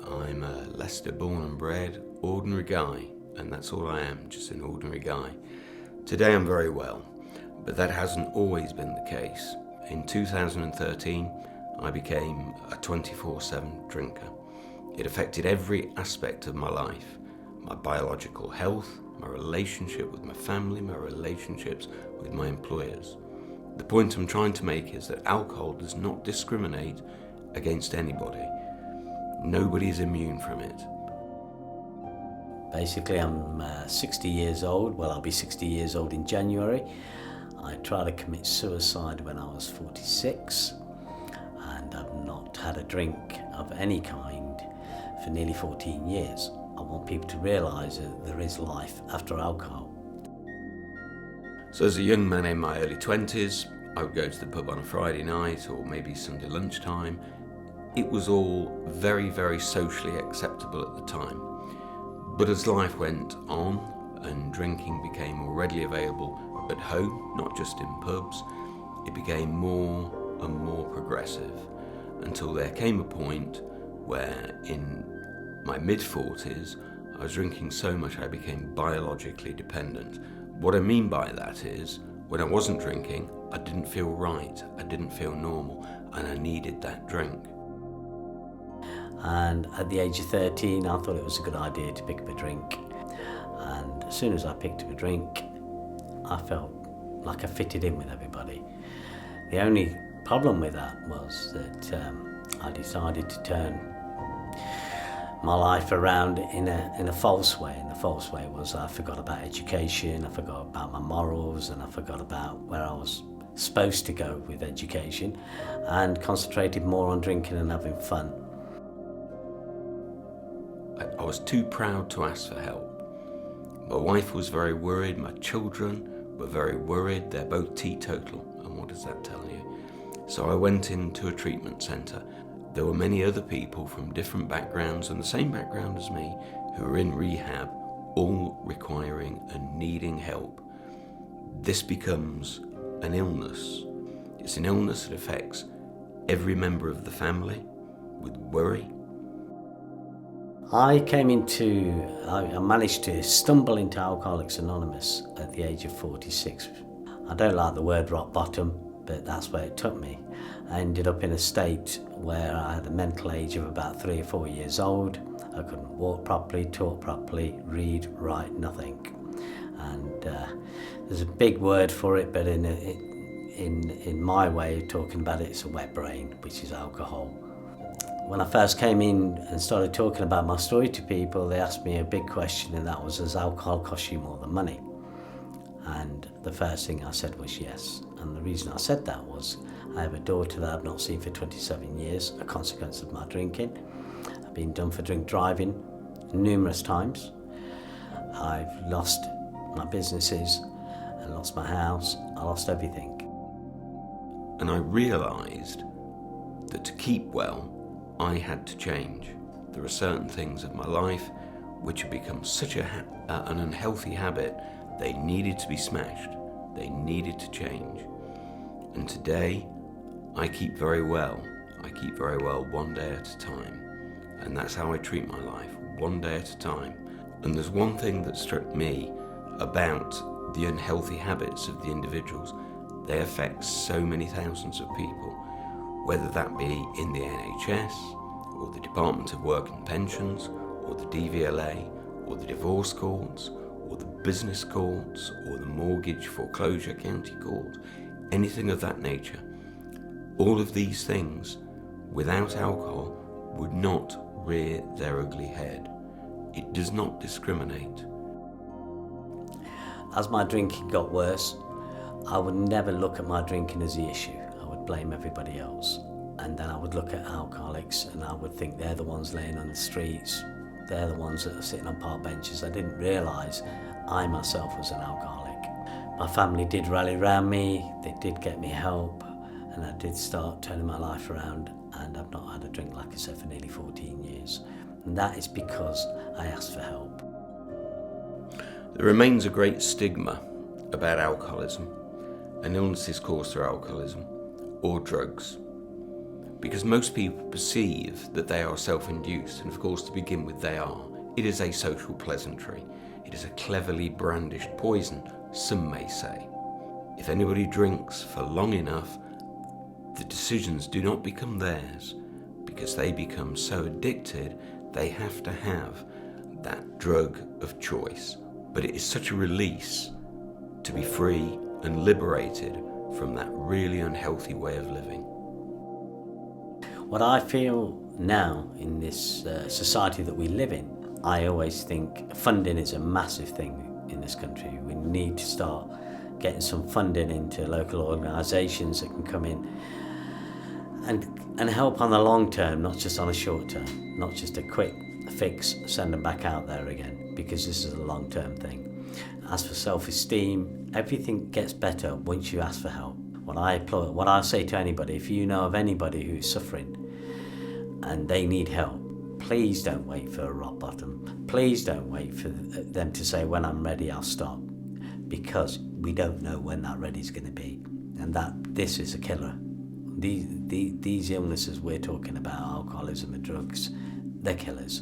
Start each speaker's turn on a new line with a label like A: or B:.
A: I'm a Leicester born and bred ordinary guy, and that's all I am, just an ordinary guy. Today I'm very well, but that hasn't always been the case. In 2013, I became a 24/7 drinker. It affected every aspect of my life: my biological health, my relationship with my family, my relationships with my employers. The point I'm trying to make is that alcohol does not discriminate against anybody. Nobody is immune from it.
B: Basically, I'm 60 years old. Well, I'll be 60 years old in January. I tried to commit suicide when I was 46, and I've not had a drink of any kind for nearly 14 years. I want people to realise that there is life after alcohol.
A: So as a young man in my early 20s, I would go to the pub on a Friday night or maybe Sunday lunchtime. It was all very, very socially acceptable at the time. But as life went on and drinking became more readily available at home, not just in pubs, it became more and more progressive until there came a point where in my mid-40s I was drinking so much I became biologically dependent. What I mean by that is, when I wasn't drinking, I didn't feel right, I didn't feel normal, and I needed that drink.
B: And at the age of 13, I thought it was a good idea to pick up a drink. And as soon as I picked up a drink, I felt like I fitted in with everybody. The only problem with that was that I decided to turn my life around in a false way. And the false way was I forgot about education, I forgot about my morals, and I forgot about where I was supposed to go with education, and concentrated more on drinking and having fun.
A: I was too proud to ask for help. My wife was very worried, my children were very worried, they're both teetotal, and what does that tell you? So I went into a treatment centre. There were many other people from different backgrounds and the same background as me who were in rehab, all requiring and needing help. This becomes an illness. It's an illness that affects every member of the family with worry.
B: I managed to stumble into Alcoholics Anonymous at the age of 46. I don't like the word rock bottom, but that's where it took me. I ended up in a state where I had a mental age of about 3 or 4 years old. I couldn't walk properly, talk properly, read, write, nothing. And there's a big word for it, but in my way of talking about it, it's a wet brain, which is alcohol. When I first came in and started talking about my story to people, they asked me a big question, and that was, does alcohol cost you more than money? And the first thing I said was yes. And the reason I said that was, I have a daughter that I've not seen for 27 years, a consequence of my drinking. I've been done for drink driving numerous times. I've lost my businesses, I lost my house, I lost everything.
A: And I realised that to keep well, I had to change. There are certain things of my life which had become such an unhealthy habit, they needed to be smashed. They needed to change. And today, I keep very well. I keep very well one day at a time. And that's how I treat my life, one day at a time. And there's one thing that struck me about the unhealthy habits of the individuals. They affect so many thousands of people, whether that be in the NHS, or the Department of Work and Pensions, or the DVLA, or the divorce courts, or the business courts, or the mortgage foreclosure county court, anything of that nature. All of these things, without alcohol, would not rear their ugly head. It does not discriminate.
B: As my drinking got worse, I would never look at my drinking as the issue. I would blame everybody else. And then I would look at alcoholics and I would think they're the ones laying on the streets, they're the ones that are sitting on park benches. I didn't realise I myself was an alcoholic. My family did rally around me, they did get me help, and I did start turning my life around, and I've not had a drink, like I said, for nearly 14 years. And that is because I asked for help.
A: There remains a great stigma about alcoholism and illnesses caused through alcoholism or drugs. because most people perceive that they are self-induced, and of course to begin with they are. It is a social pleasantry. It is a cleverly brandished poison, some may say. If anybody drinks for long enough, the decisions do not become theirs, because they become so addicted they have to have that drug of choice. But it is such a release to be free and liberated from that really unhealthy way of living.
B: What I feel now in this society that we live in, I always think funding is a massive thing in this country. We need to start getting some funding into local organisations that can come in and help on the long term, not just on a short term, not just a quick fix, send them back out there again, because this is a long term thing. As for self-esteem, everything gets better once you ask for help. What I say to anybody, if you know of anybody who's suffering and they need help, please don't wait for a rock bottom. Please don't wait for them to say, when I'm ready, I'll stop. Because we don't know when that ready is going to be. And this is a killer. These illnesses we're talking about, alcoholism and drugs, they're killers.